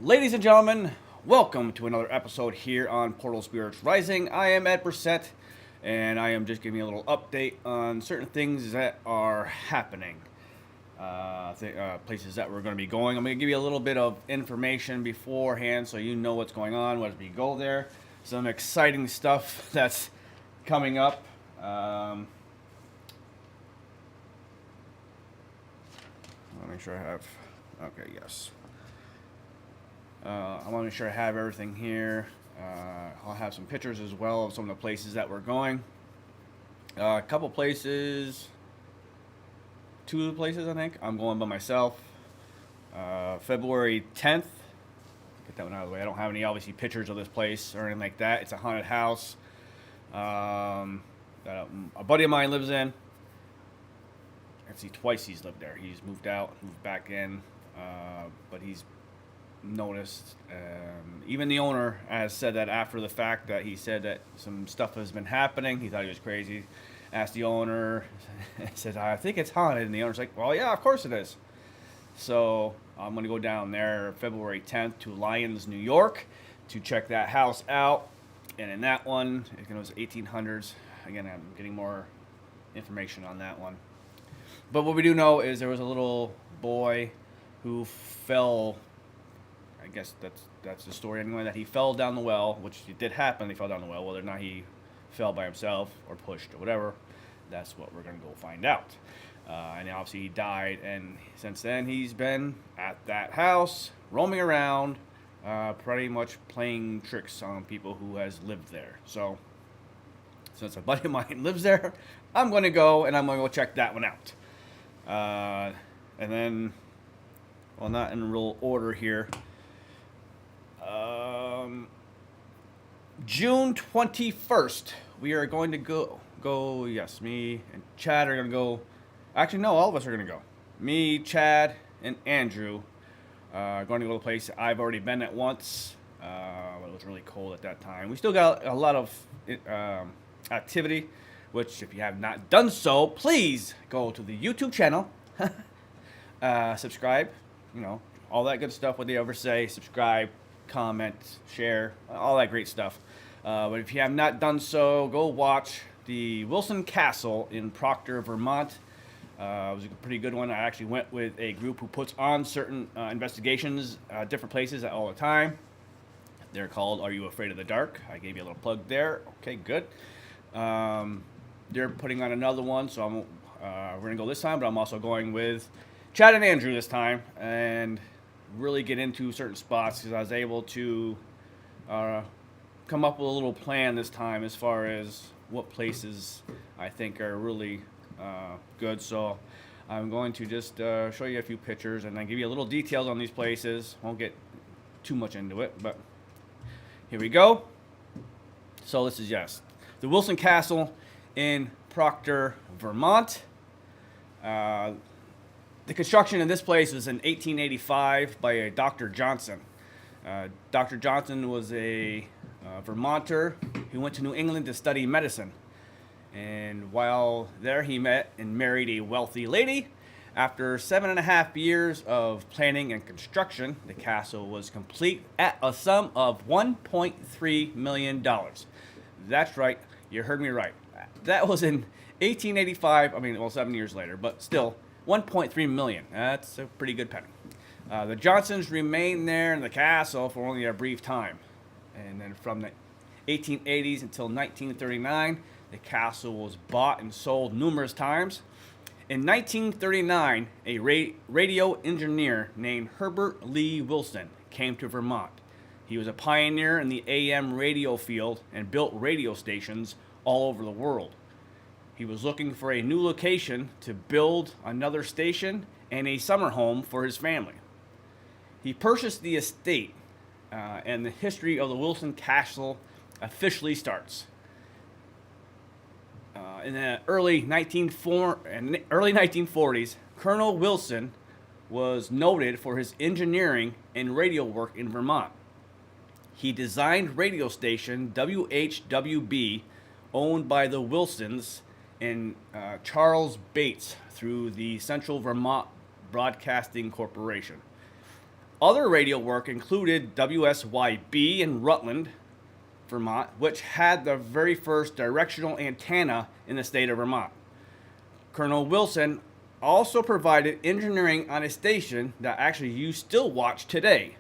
Ladies and gentlemen, welcome to another episode here on Portal Spirits Rising. I am Ed Brissett, and I am just giving you a little update on certain things that are happening. Places that we're going to be going. I'm going to give you a little bit of information beforehand so you know what's going on as we go there. Some exciting stuff that's coming up. Let me make sure I have... Okay, yes. I want to make sure I have everything here. I'll have some pictures as well of some of the places that we're going. A couple places, two places I think. I'm going by myself. February 10th. Get that one out of the way. I don't have any obviously pictures of this place or anything like that. It's a haunted house. That a buddy of mine lives in. Actually, twice he's lived there. He's moved out, moved back in, but he's noticed. Even the owner has said that after the fact that he said that some stuff has been happening. He thought he was crazy. Asked the owner, said, I think it's haunted. And the owner's like, well, yeah, of course it is. So I'm going to go down there February 10th to Lyons, New York to check that house out. And in that one, it was 1800s. Again, I'm getting more information on that one. But what we do know is there was a little boy who fell. I guess that's the story anyway, that he fell down the well, which it did happen. He fell down the well. Whether or not he fell by himself or pushed or whatever, that's what we're going to go find out. And obviously he died, and since then he's been at that house, roaming around, pretty much playing tricks on people who has lived there. So since a buddy of mine lives there, I'm going to go, and I'm going to go check that one out. And then, well, not in real order here. June 21st, we are going to go, yes, me and Chad are going to go. Actually, no, all of us are going to go. Me, Chad, and Andrew are going to go to a place I've already been at once. It was really cold at that time. We still got a lot of activity, which if you have not done so, please go to the YouTube channel, subscribe, all that good stuff, what they ever say, subscribe, comment, share, all that great stuff. But if you have not done so, go watch the Wilson Castle in Proctor, Vermont. It was a pretty good one. I actually went with a group who puts on certain investigations, different places all the time. They're called Are You Afraid of the Dark? I gave you a little plug there. Okay, good. They're putting on another one, so we're going to go this time, but I'm also going with Chad and Andrew this time and really get into certain spots because I was able to come up with a little plan this time as far as what places I think are really good. So I'm going to just show you a few pictures and then give you a little details on these places. Won't get too much into it, but here we go. So this is, yes, the Wilson Castle in Proctor, Vermont. The construction in this place was in 1885 by a Dr. Johnson. Dr. Johnson was a Vermonter who went to New England to study medicine. And while there, he met and married a wealthy lady. After 7.5 years of planning and construction, the castle was complete at a sum of $1.3 million. That's right, you heard me right. That was in 1885, 7 years later, but still, 1.3 million. That's a pretty good penny. The Johnsons remained there in the castle for only a brief time. And then from the 1880s until 1939, the castle was bought and sold numerous times. In 1939, a radio engineer named Herbert Lee Wilson came to Vermont. He was a pioneer in the AM radio field and built radio stations all over the world. He was looking for a new location to build another station and a summer home for his family. He purchased the estate, and the history of the Wilson Castle officially starts. In the early 1940s, Colonel Wilson was noted for his engineering and radio work in Vermont. He designed radio station WHWB, owned by the Wilsons and Charles Bates through the Central Vermont Broadcasting Corporation. Other radio work included WSYB in Rutland, Vermont, which had the very first directional antenna in the state of Vermont. Colonel Wilson also provided engineering on a station that actually you still watch today,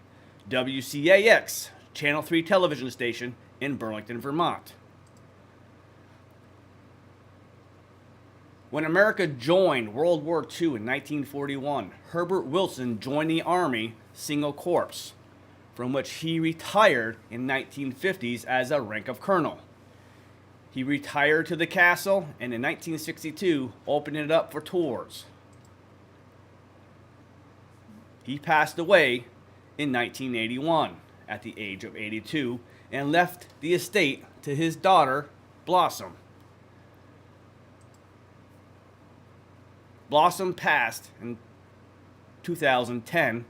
WCAX, Channel 3 television station in Burlington, Vermont. When America joined World War II in 1941, Herbert Wilson joined the Army Single Corps, from which he retired in 1950s as a rank of colonel. He retired to the castle and in 1962 opened it up for tours. He passed away in 1981 at the age of 82 and left the estate to his daughter, Blossom. Blossom passed in 2010,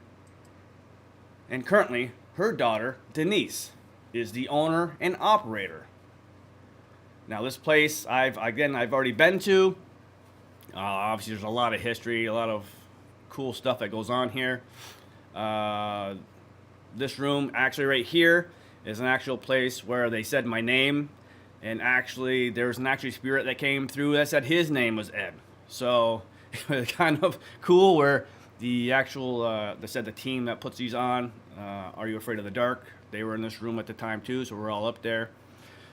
and currently her daughter, Denise, is the owner and operator. Now this place I've already been to. Obviously there's a lot of history, a lot of cool stuff that goes on here. This room actually right here is an actual place where they said my name, and actually there was an actual spirit that came through that said his name was Ed. So it was kind of cool where the actual, they said the team that puts these on, Are You Afraid of the Dark? They were in this room at the time too, so we're all up there.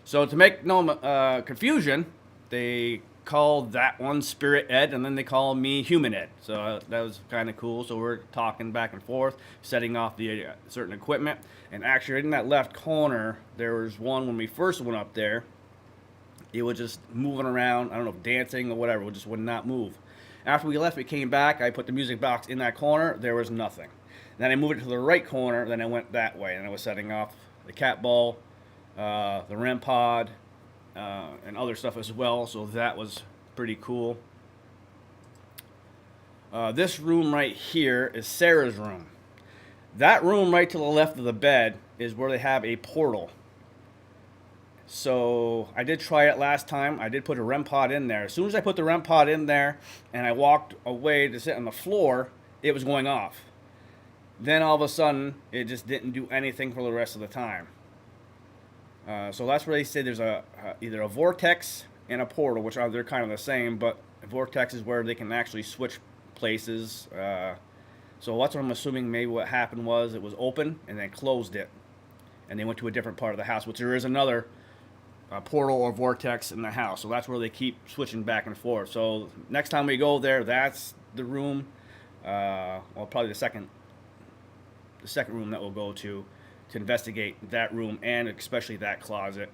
So to make no confusion, they called that one spirit Ed, and then they call me Human Ed. So that was kind of cool. So we're talking back and forth, setting off the certain equipment. And actually in that left corner, there was one when we first went up there. It was just moving around, I don't know, dancing or whatever, it just would not move. After we left, we came back, I put the music box in that corner, there was nothing. Then I moved it to the right corner, then I went that way, and I was setting off the cat ball, the REM pod, and other stuff as well, so that was pretty cool. This room right here is Sarah's room. That room right to the left of the bed is where they have a portal. So I did try it last time. I did put a REM pod in there. As soon as I put the REM pod in there and I walked away to sit on the floor, it was going off. Then all of a sudden, it just didn't do anything for the rest of the time. So that's where they say there's either a vortex and a portal, which they're kind of the same, but a vortex is where they can actually switch places. So that's what I'm assuming maybe what happened was it was open and then closed it. And they went to a different part of the house, which there is another portal or vortex in the house. So that's where they keep switching back and forth. So next time we go there, that's the room, well, probably the second room that we'll go to investigate that room and especially that closet.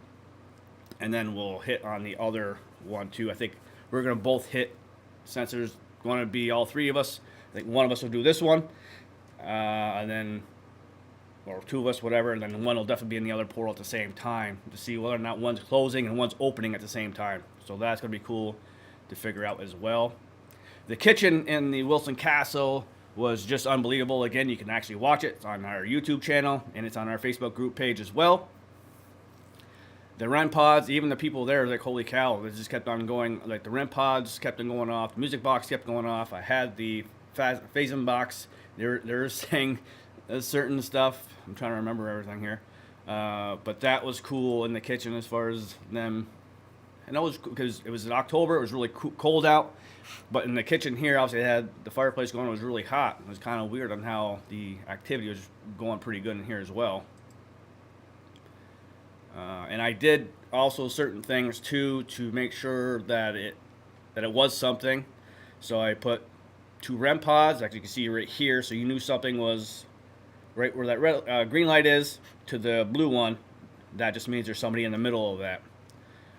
And then we'll hit on the other one too. I think we're going to both hit, since there's going to be all three of us. I think one of us will do this one, and then, or two of us, whatever, and then one will definitely be in the other portal at the same time to see whether or not one's closing and one's opening at the same time. So that's going to be cool to figure out as well. The kitchen in the Wilson Castle was just unbelievable. Again, you can actually watch it. It's on our YouTube channel, and it's on our Facebook group page as well. The REM pods, even the people there, like, holy cow, it just kept on going. Like, the REM pods kept on going off. The music box kept going off. I had the phasm box. They're saying certain stuff. I'm trying to remember everything here. But that was cool in the kitchen as far as them. And that was because it was in October. It was really cold out. But in the kitchen here, obviously, they had the fireplace going. It was really hot. It was kind of weird on how the activity was going pretty good in here as well. And I did also certain things too to make sure that it was something. So I put 2 REM pods, like you can see right here, so you knew something was right where that red, green light is to the blue one. That just means there's somebody in the middle of that.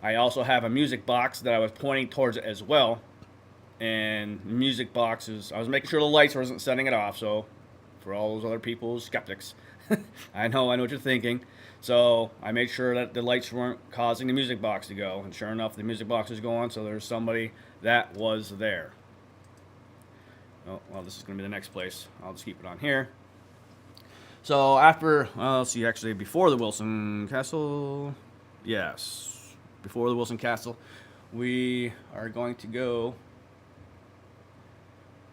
I also have a music box that I was pointing towards it as well. And the music boxes, I was making sure the lights wasn't setting it off. So for all those other people, skeptics, I know what you're thinking. So I made sure that the lights weren't causing the music box to go. And sure enough, the music box was going, so there's somebody that was there. Oh, well, this is going to be the next place. I'll just keep it on here. So after, let's see, actually before the Wilson Castle, yes, before the Wilson Castle, we are going to go,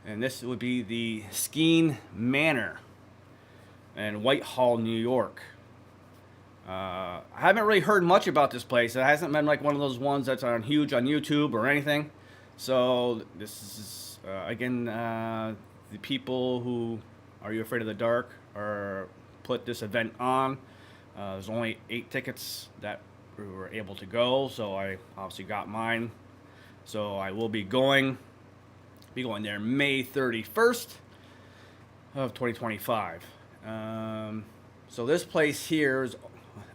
and this would be the Skene Manor. in Whitehall, New York. I haven't really heard much about this place. It hasn't been like one of those ones that's on huge on YouTube or anything. So this is again the people who Are You Afraid of the Dark are put this event on. There's only 8 tickets that we were able to go, so I obviously got mine. So I will be going there May 31st of 2025. So this place here is,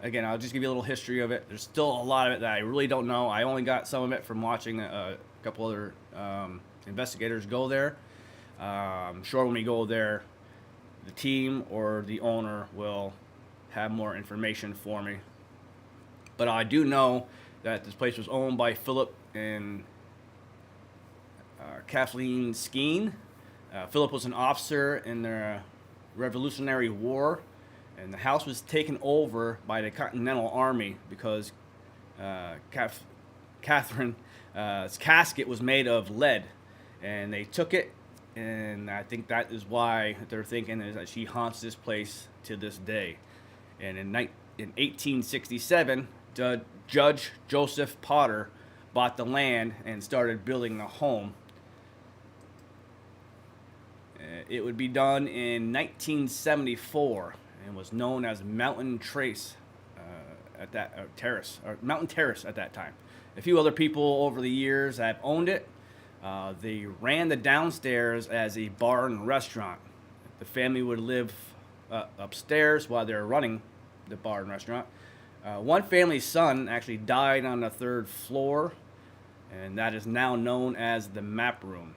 again, I'll just give you a little history of it. There's still a lot of it that I really don't know. I only got some of it from watching a couple other investigators go there. I'm sure when we go there, the team or the owner will have more information for me. But I do know that this place was owned by Philip and Kathleen Skene. Philip was an officer in the Revolutionary War, and the house was taken over by the Continental Army because Catherine's casket was made of lead, and they took it, and I think that is why they're thinking is that she haunts this place to this day. And in 1867, Judge Joseph Potter bought the land and started building the home. It would be done in 1974 and was known as Mountain Terrace at that Mountain Terrace at that time. A few other people over the years have owned it. They ran the downstairs as a bar and restaurant. The family would live upstairs while they were running the bar and restaurant. One family's son actually died on the 3rd floor, and that is now known as the map room.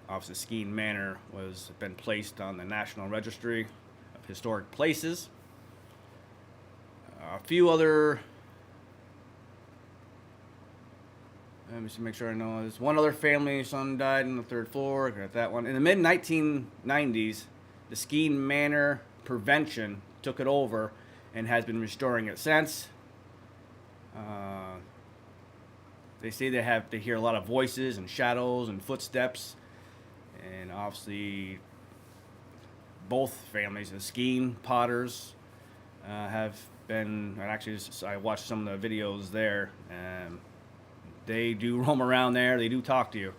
Obviously, Skene Manor was been placed on the National Registry of Historic Places. A few other. Let me just make sure I know. There's one other family, son died on the 3rd floor. Got that one. In the mid 1990s, the Skene Manor Prevention took it over and has been restoring it since. They say they hear a lot of voices and shadows and footsteps. And obviously, both families, the Skene Potters, have been. And actually, I watched some of the videos there. And they do roam around there. They do talk to you.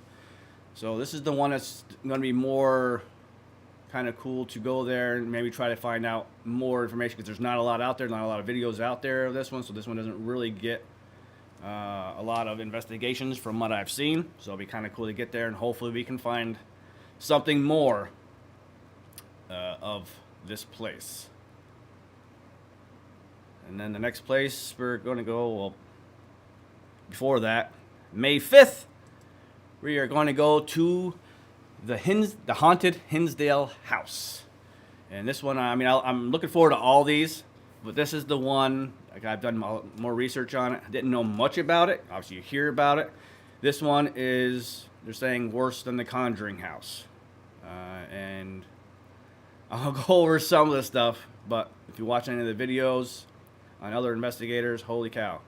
So this is the one that's going to be more kind of cool to go there and maybe try to find out more information, because there's not a lot out there, not a lot of videos out there of this one. So this one doesn't really get a lot of investigations from what I've seen. So it'll be kind of cool to get there, and hopefully we can find something more of this place. And then the next place we're going to go, well, before that, May 5th, we are going to go to the haunted Hinsdale house. And this one, I mean, I'm looking forward to all these, but this is the one, like, I've done more research on it. I didn't know much about it. Obviously, you hear about it. This one is, they're saying, worse than the Conjuring house. And I'll go over some of the stuff, but if you watch any of the videos on other investigators, holy cow.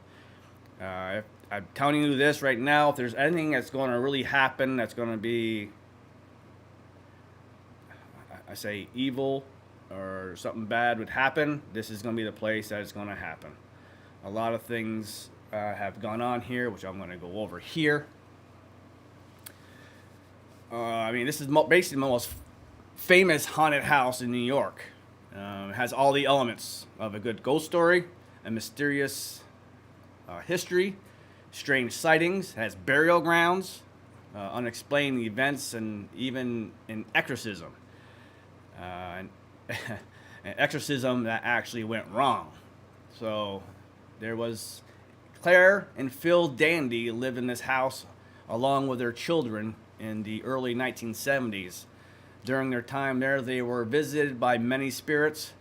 I'm telling you this right now, if there's anything that's going to really happen, that's going to be, I say, evil or something bad would happen, this is going to be the place that it's going to happen. A lot of things have gone on here, which I'm going to go over here. I mean, this is basically the most famous haunted house in New York. It has all the elements of a good ghost story, a mysterious history, strange sightings, has burial grounds, unexplained events, and even an exorcism. An exorcism that actually went wrong. So there was Claire and Phil Dandy lived in this house along with their children in the early 1970s. During their time there, they were visited by many spirits.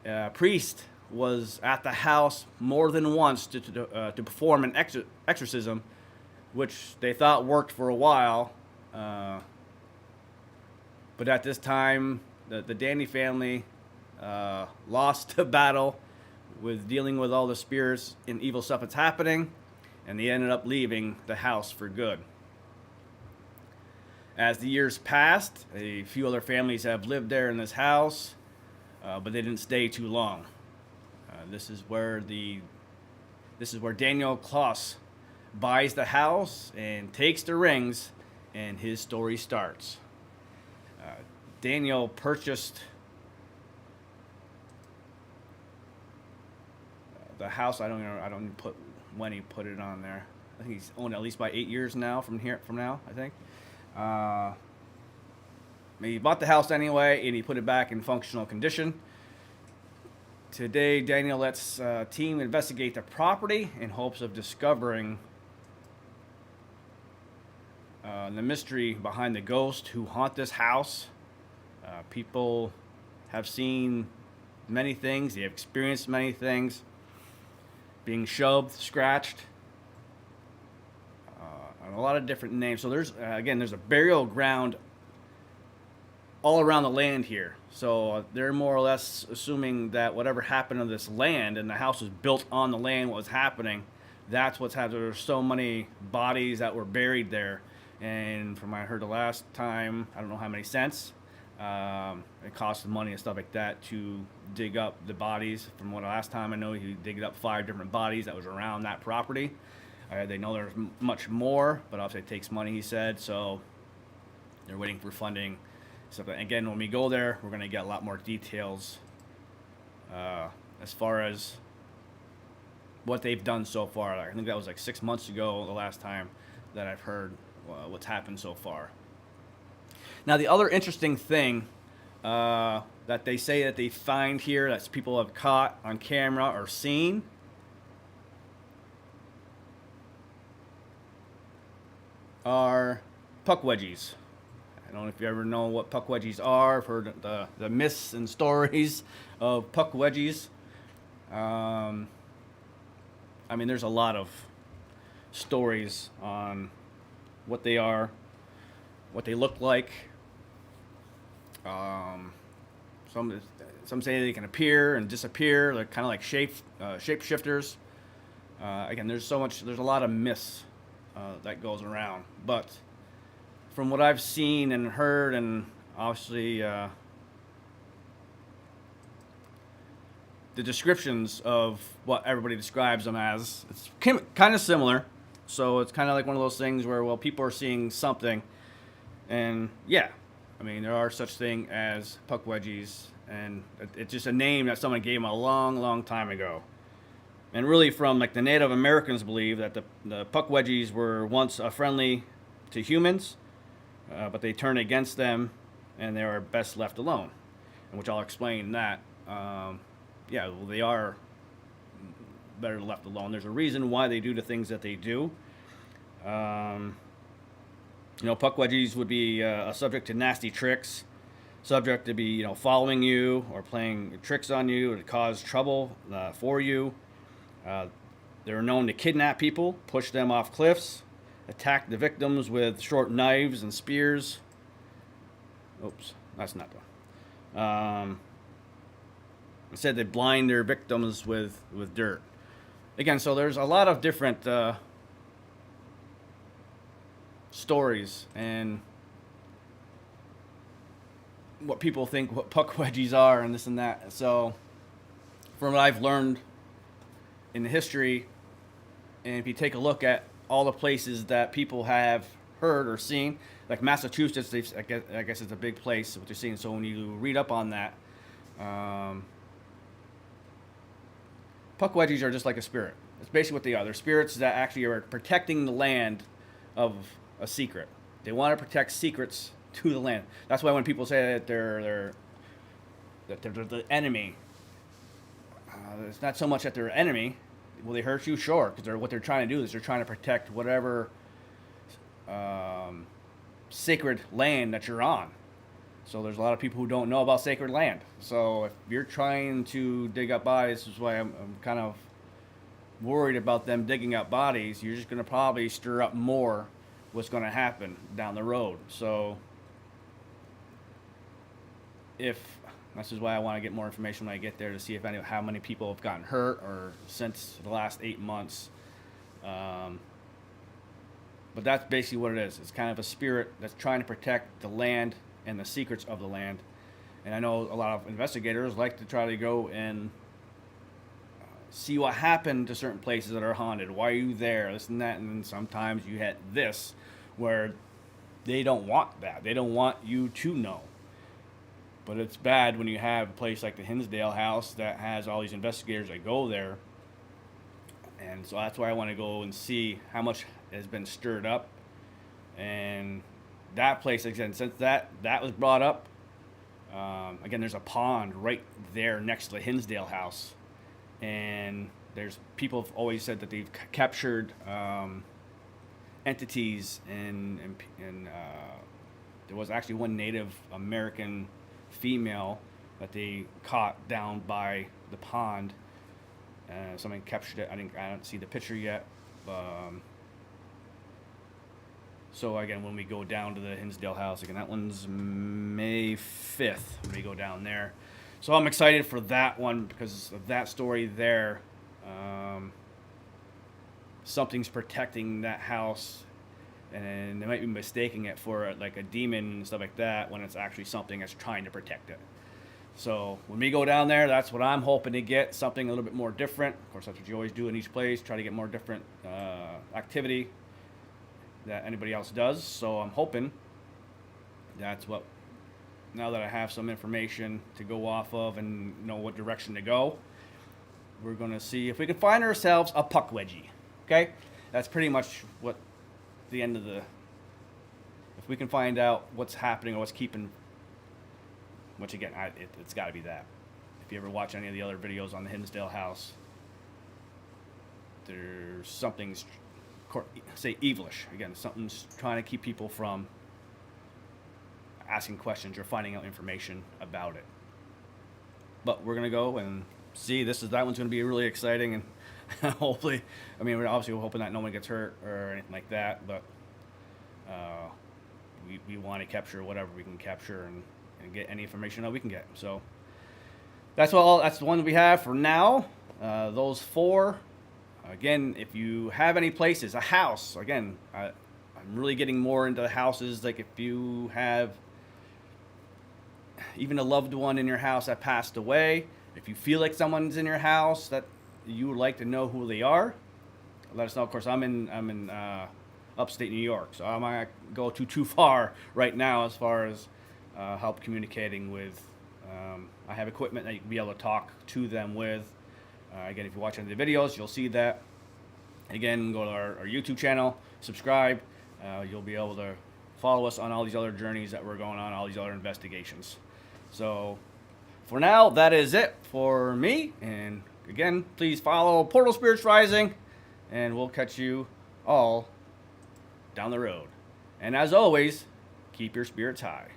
A priest was at the house more than once to perform an exorcism, which they thought worked for a while. But at this time, the Dandy family lost the battle with dealing with all the spirits and evil stuff that's happening, and they ended up leaving the house for good. As the years passed, a few other families have lived there in this house, but they didn't stay too long. This is where Daniel Kloss buys the house and takes the rings, and his story starts. Daniel purchased the house. I don't put when he put it on there. I think he's owned at least by 8 years now from now. I think. He bought the house anyway, and he put it back in functional condition. Today, Daniel lets a team investigate the property in hopes of discovering the mystery behind the ghosts who haunt this house. People have seen many things. They have experienced many things. Being shoved, scratched, and a lot of different names. So there's a burial ground all around the land here. So they're more or less assuming that whatever happened to this land, and the house was built on the land, what was happening, that's what's happened. There's so many bodies that were buried there. And from what I heard the last time, I don't know how many cents. It costs money and stuff like that to dig up the bodies. From what last time I know, he digged up 5 different bodies that was around that property. They know there's much more, but obviously it takes money, he said. So they're waiting for funding. So again, when we go there, we're going to get a lot more details as far as what they've done so far. I think that was like 6 months ago, the last time that I've heard what's happened so far. Now, the other interesting thing that they say that they find here that people have caught on camera or seen are puck wedgies. I don't know if you ever know what puck wedgies are. I've heard the myths and stories of puck wedgies. I mean, there's a lot of stories on what they are, what they look like. Some say they can appear and disappear. They're kind of like shapeshifters. Again, there's a lot of myths that goes around. But from what I've seen and heard, and obviously the descriptions of what everybody describes them as, it's kind of similar. So it's kind of like one of those things where, well, people are seeing something, and yeah, I mean, there are such thing as puck wedgies, and it's just a name that someone gave them a long, long time ago. And really, from like the Native Americans believe that the puck wedgies were once friendly to humans, but they turned against them, and they are best left alone. And which I'll explain that. Yeah, well, they are better left alone. There's a reason why they do the things that they do. Puck wedgies would be subject to nasty tricks, subject to be, following you or playing tricks on you to cause trouble for you. They're known to kidnap people, push them off cliffs, attack the victims with short knives and spears. Oops, that's not the. It said they blind their victims with dirt. Again, so there's a lot of different stories and what people think what puck wedgies are and this and that. So from what I've learned in the history, and if you take a look at all the places that people have heard or seen, like Massachusetts, I guess it's a big place what they're seeing. So when you read up on that, puck wedgies are just like a spirit. That's basically what they are. They're spirits that actually are protecting the land of a secret. They want to protect secrets to the land. That's why when people say that they're the enemy, it's not so much that they're an enemy. Will they hurt you? Sure, because what they're trying to do is they're trying to protect whatever sacred land that you're on. So there's a lot of people who don't know about sacred land. So if you're trying to dig up bodies, this is why I'm kind of worried about them digging up bodies. You're just going to probably stir up more what's going to happen down the road. So this is why I want to get more information when I get there to see how many people have gotten hurt or since the last 8 months. But that's basically what it is. It's kind of a spirit that's trying to protect the land and the secrets of the land. And I know a lot of investigators like to try to go and see what happened to certain places that are haunted. Why are you there? This and that. And then sometimes you hit this where they don't want that. They don't want you to know. But it's bad when you have a place like the Hinsdale house that has all these investigators that go there. And so that's why I want to go and see how much has been stirred up. And that place, again, since that was brought up, again, there's a pond right there next to the Hinsdale house. And there's people have always said that they've captured entities, and there was actually one Native American female that they caught down by the pond. Somebody captured it. I don't see the picture yet. So again, when we go down to the Hinsdale house, again, that one's May 5th when we go down there. So I'm excited for that one because of that story there. Something's protecting that house, and they might be mistaking it for like a demon and stuff like that when it's actually something that's trying to protect it. So when we go down there, that's what I'm hoping to get, something a little bit more different. Of course, that's what you always do in each place, try to get more different activity that anybody else does. So I'm hoping that's what, now that I have some information to go off of and know what direction to go, we're going to see if we can find ourselves a puck wedgie. Okay? That's pretty much what the end of the, if we can find out what's happening or what's keeping, which again, it's got to be that. If you ever watch any of the other videos on the Hinsdale house, there's something, say, evilish. Again, something's trying to keep people from asking questions or finding out information about it. But we're going to go and see. That one's going to be really exciting, and hopefully, I mean, we're obviously hoping that no one gets hurt or anything like that, but we want to capture whatever we can capture and get any information that we can get. So that's the one we have for now. Those 4. Again, if you have any places, a house, again, I'm really getting more into the houses. Like if you have even a loved one in your house that passed away, if you feel like someone's in your house that you would like to know who they are, let us know. Of course, I'm in upstate New York, so I might go too far right now as far as help communicating with. I have equipment that you can be able to talk to them with. Again, if you watch any of the videos, you'll see that. Again, go to our YouTube channel, subscribe. You'll be able to follow us on all these other journeys that we're going on, all these other investigations. So for now, that is it for me. And again, please follow Portal Spirits Rising, and we'll catch you all down the road. And as always, keep your spirits high.